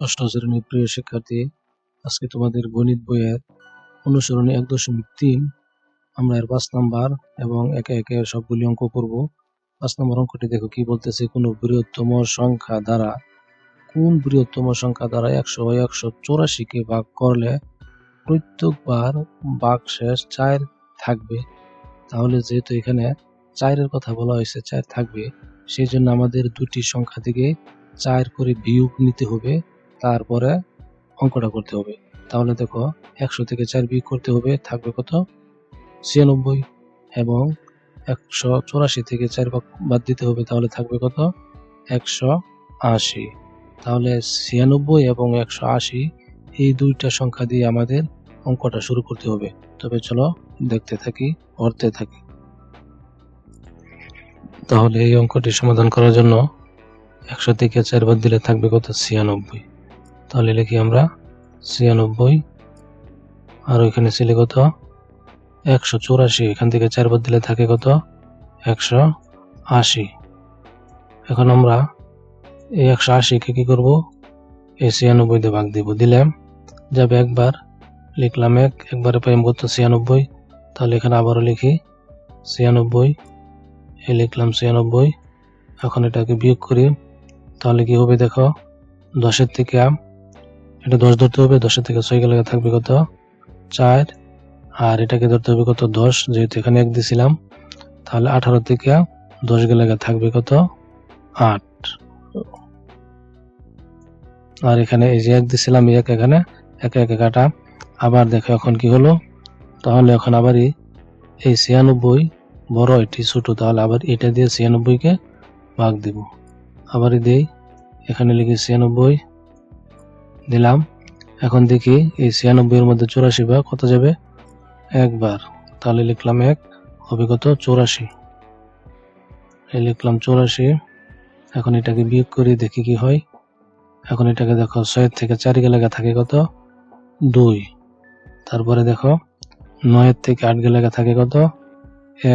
ষষ্ঠ শ্রেণীর প্রিয় শিক্ষার্থী, আজকে তোমাদের গণিত বইয়ের অনুসরণী 1.3 আমরা এর 5 নাম্বার এবং একে একে সবগুলি অঙ্ক করব। 5 নম্বর অঙ্কটি দেখো কি বলতেছে, কোন বৃহত্তম সংখ্যা দ্বারা 100 ও 184 কে ভাগ করলে প্রত্যেকবার ভাগশেষ 4 থাকবে। তাহলে যেহেতু এখানে 4 এর কথা বলা হয়েছে, 4 থাকবে, সেই জন্য আমাদের দুটি সংখ্যা থেকে 4 করে বিয়োগ নিতে হবে, তারপরে অঙ্কটা করতে হবে। তাহলে দেখো 100 থেকে 4 বিয়োগ করতে হবে, থাকবে কত? 96। এবং 184 থেকে 4 বাদ দিতে হবে, তাহলে থাকবে কত? 180। তাহলে 96 এবং 180 এই দুইটা সংখ্যা দিয়ে আমাদের অঙ্কটা শুরু করতে হবে। তবে চলো দেখতে থাকি, পড়তে থাকি। তাহলে এই অঙ্কটি সমাধান করার জন্য 100 থেকে 4 বাদ দিলে থাকবে কত? 96। তাহলে লিখি আমরা 96, আর ওইখানে ছিল কত? 184। এখান থেকে 4 বাদ দিলে থাকে কত? 180। এখন আমরা এই 180 কে কি করব? এই 96 দিয়ে ভাগ দিব, দিলাম যাবে একবার, লিখলাম একবারে পাইম কত? 96। তাহলে এখানে আবারও লিখি 96, এই লিখলাম 96। এখন এটাকে বিয়োগ করি, তাহলে কি হবে দেখো, 10 থেকে এটা 10 ধরতে হবে, 10 থেকে 6 গেলে থাকবে কত? 4। আর এটাকে ধরতে হবে কত? 10, যেহেতু এখানে 1 দিছিলাম, তাহলে 18 থেকে 10 গেলে থাকবে কত? 8। আর এখানে এই যে 1 দিছিলাম, এই 1 এখানে একে একে কাটা। আবার দেখো এখন কি হলো, তাহলে এখন আবারই এই 96 বড়, এটি ছোট, তাহলে আবার এটা দিয়ে 96 কে ভাগ দিব। আবারই দেই, এখানে লিখি 96 দিলাম। এখন দেখি এই 96 এর মধ্যে 84 ভাগ কত যাবে? একবার, তাহলে লিখলাম 1, হবে কত? 84। এই লিখলাম 84। এখন এটাকে বিয়োগ করে দেখি কি হয়। এখন এটাকে দেখো, 6 থেকে 4 গেলে থাকে কত? 2। তারপরে দেখো 9 থেকে 8 গেলে থাকে কত?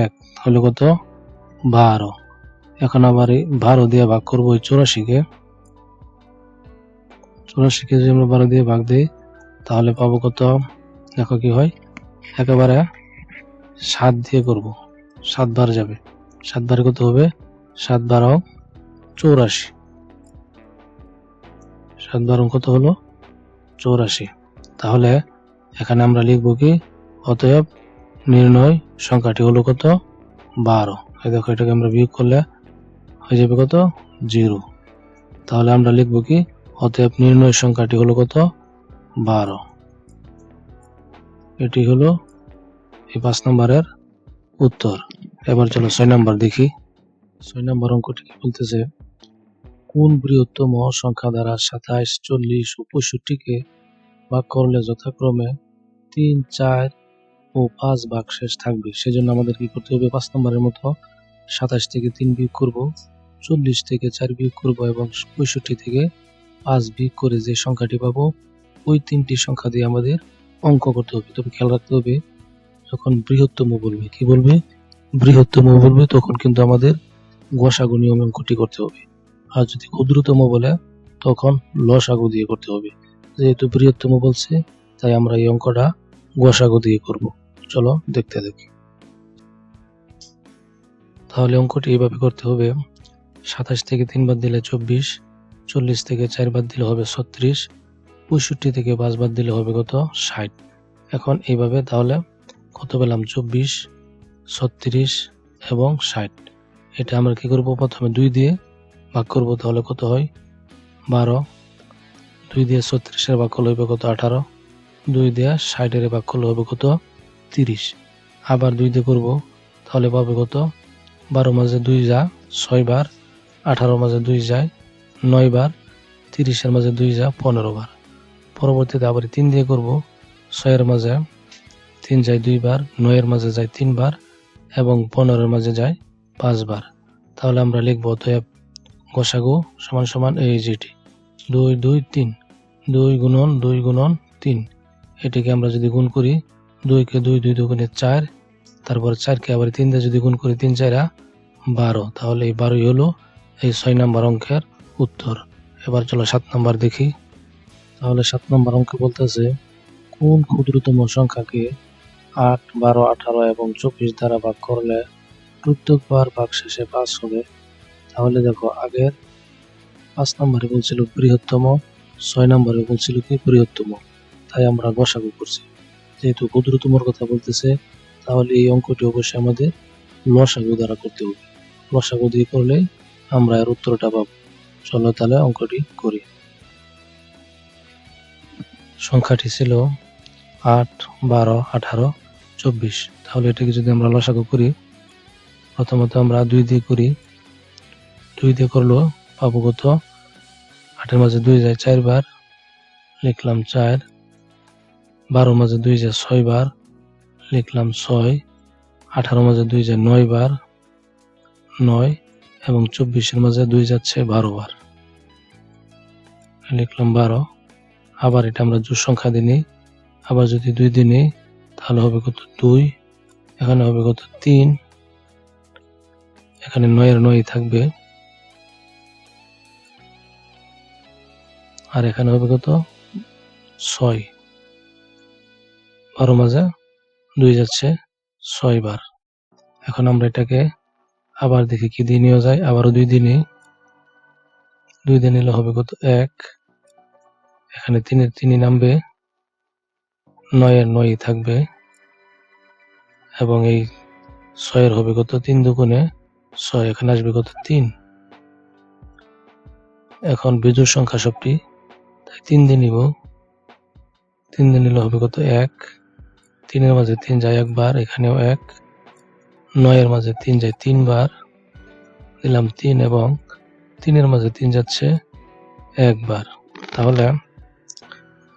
1, হলো কত? 12। এখন আবার এই 12 দিয়ে ভাগ করবো ওই 84 কে। 84 কে যদি আমরা 12 দিয়ে ভাগ দিই, তাহলে পাবো কত? দেখো কি হয়, একেবারে 7 দিয়ে করব, 7 বার যাবে। 7 বারে কত হবে? 7 12 84। 7 12 কত হলো? 84। তাহলে এখানে আমরা লিখবো কি, অতএব নির্ণয় সংখ্যাটি হলো কত? 12। এই দেখো, এটাকে আমরা বিয়োগ করলে হয়ে যাবে কত? 0। তাহলে আমরা লিখবো কি, অতএব নির্ণয় সংখ্যাটি হলো কত? 12। এটি হলো এই 5 নম্বরের উত্তর। এবার চলো 6 নম্বর দেখি। 6 নম্বর অঙ্কটি কি বলতেছে, কোন বৃহত্তম সংখ্যা দ্বারা 27, 40 ও 65 কে ভাগ করলে যথাক্রমে 3, 4 ও 5 ভাগশেষ থাকবে। সেজন্য আমাদের কি করতে হবে? 5 নম্বরের মতো 27 থেকে 3 বিয়োগ করব, 40 থেকে 4 বিয়োগ করব এবং 65 থেকে 5 বিয়োগ করে যে সংখ্যাটি পাবো, ওই 3টি সংখ্যা দিয়ে আমাদের অঙ্ক করতে হবে। তবে খেয়াল রাখতে হবে, যখন বৃহত্তম বলবে, কি বলবে? বৃহত্তম বলবে, তখন কিন্তু আমাদের গসাগু নিয়মে অঙ্কটি করতে হবে। আর যদি ক্ষুদ্রতম বলে, তখন লসাগু দিয়ে করতে হবে। যেহেতু বৃহত্তম বলছে, তাই আমরা এই অঙ্কটা গসাগু দিয়ে করব। চলো দেখতে দেখি। তাহলে অঙ্কটি এইভাবে করতে হবে, 27 থেকে 3 বাদ দিলে 24, 40 থেকে 4 বাদ দিলে হবে 36, 65 থেকে 5 বাদ দিলে হবে কত? 60। এখন এইভাবে তাহলে কত পেলাম? 24, 36 এবং 60। এটা আমরা কি করব? প্রথমে 2 দিয়ে ভাগ করব, তাহলে কত হয়? 12। 2 দিয়ে 36 এর ভাগ করলে হবে কত? 18। 2 দিয়ে 60 এর ভাগ করলে হবে কত? 30। আবার 2 দিয়ে করব, তাহলে পাবে কত? 12 মাঝে 2 যা 6 বার, 18 মাঝে 2 যায় 9 বার, 30 এর মাঝে 2 যা 15 বার। পরবর্তীতে আবার 3 দিয়ে করব, 6 এর মাঝে 3 যায় 2 বার, 9 এর মাঝে যায় 3 বার এবং 15 এর মাঝে যায় 5 বার। তাহলে আমরা লিখবো, অতএব গসাগু সমান সমান এই যেটি 2 2 3, 2 গুণন 2 গুণন 3। এটিকে আমরা যদি গুণ করি, 2 কে 2 2 দুগুণে 4, তারপর 4 কে আবার 3 দিয়ে যদি গুণ করি, 3 4 12। তাহলে এই 12ই হলো এই 6 নম্বর অঙ্কের উত্তর। এবার চলো 7 নম্বর দেখি। তাহলে 7 নম্বর অঙ্কে বলতেছে কোন ক্ষুদ্রতম সংখ্যাকে 8, 12, 18 এবং 24 দ্বারা ভাগ করলে প্রত্যেকবার ভাগশেষে 5 হবে। তাহলে দেখো আগের 5 নম্বরে বলছিল বৃহত্তম, 6 নম্বরে বলছিল কি বৃহত্তম, তাই আমরা গসাগু করছি। যেহেতু ক্ষুদ্রতমর কথা বলতেছে তাহলে এই অঙ্কটি অবশ্যই আমাদের লসাগু দ্বারা করতে হবে। লসাগু দিয়ে করলে আমরা এর উত্তরটা পাবো। চলো তাহলে অঙ্কটি করি। সংখ্যাটি ছিল 8, 12, 18, 24। তাহলে এটাকে যদি আমরা লসাগু করি, প্রথমত আমরা 2 দিয়ে করি। 2 দিয়ে করলেও পাবো কত? 8-এর মাঝে 2 যায় 4 বার, লিখলাম 4। 12-র মাঝে 2 যায় 6 বার, লিখলাম 6। 18-র মাঝে 2 যায় 9 বার, 9। এবং 24-এর মাঝে 2 যাচ্ছে 12 বার, লিখলাম 12। আবার এটা আমরা জোড় সংখ্যা দিই। আবার যদি 2 দিয়ে নিই তাহলে হবে কত? 2। এখানে হবে কত? 3। এখানে 9-এর 9 থাকবে, আর এখানে হবে কত? 6। 12 মাঝে 2 যাচ্ছে 6 বার। এখন আমরা এটাকে আবার দেখি কি দিয়ে নেওয়া যায়। আবারও 2 দিয়ে নিই। 2 দিয়ে নিলে হবে কত? 1। এখানে 3-এর 3 নামবে, 9-এর 9 থাকবে, এবং এই 6-এর হবে কত? 3 দুগুণে 6। এখানে আসবে কত? 3। এখন বিজোড় সংখ্যা সবটি, তাই 3 দিয়ে নিব। 3 দিয়ে নিলে হবে কত? 1। 3-এর মাঝে 3 যায় 1 বার, এখানেও 1। 9-এর মাঝে 3 যায় 3 বার, দিলাম 3, এবং 3-এর মাঝে 3 যাচ্ছে 1 বার। তাহলে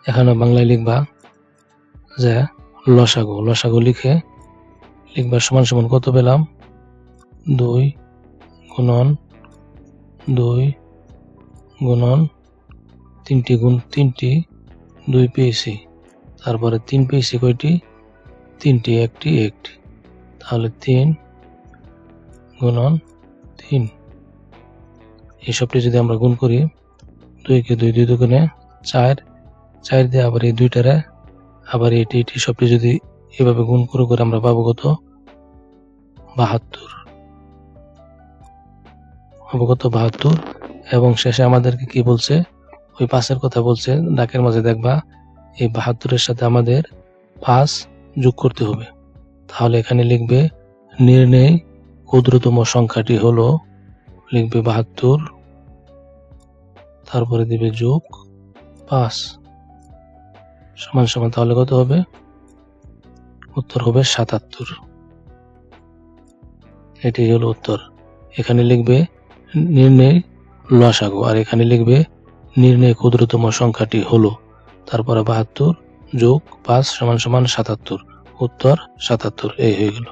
এখানে বাংলায় লিখবা যে লসাগু। লসাগু লিখে লিখবা সমান সমান কত পেলাম? 2 গুণন 2 গুণন 3টি গুণ 3টি 2 পেয়েছি। তারপরে 3 পেয়েছি কয়টি? 3টি, 1টি 1টি। তাহলে 3 গুণন 3। এই সবটি যদি আমরা গুণ করি, 2 কে 2, 2 দুগুণে 4, 4 দিয়ে আবার এই 2টারে আবার এটি সবটি যদি এভাবে গুণ করে আমরা পাবো কত? 72। হবে কত? 72। এবং শেষে আমাদেরকে কি বলছে? ওই 5-এর কথা বলছে। ডাকের মাঝে দেখবা এই 72-এর সাথে আমাদের 5 যোগ করতে হবে। তাহলে এখানে লিখবে নির্ণয় ক্ষুদ্রতম সংখ্যাটি হলো, লিখবে 72, তারপরে দিবে যোগ 5 সমান সমান। তাহলে কত হবে? উত্তর হবে 77। এটি হলো উত্তর। এখানে লিখবে নির্ণয় লসাগু, আর এখানে লিখবে নির্ণয় ক্ষুদ্রতম সংখ্যাটি হলো, তারপরে 72 যোগ 5 সমান সমান 77। উত্তর 77। এই হয়ে গেল।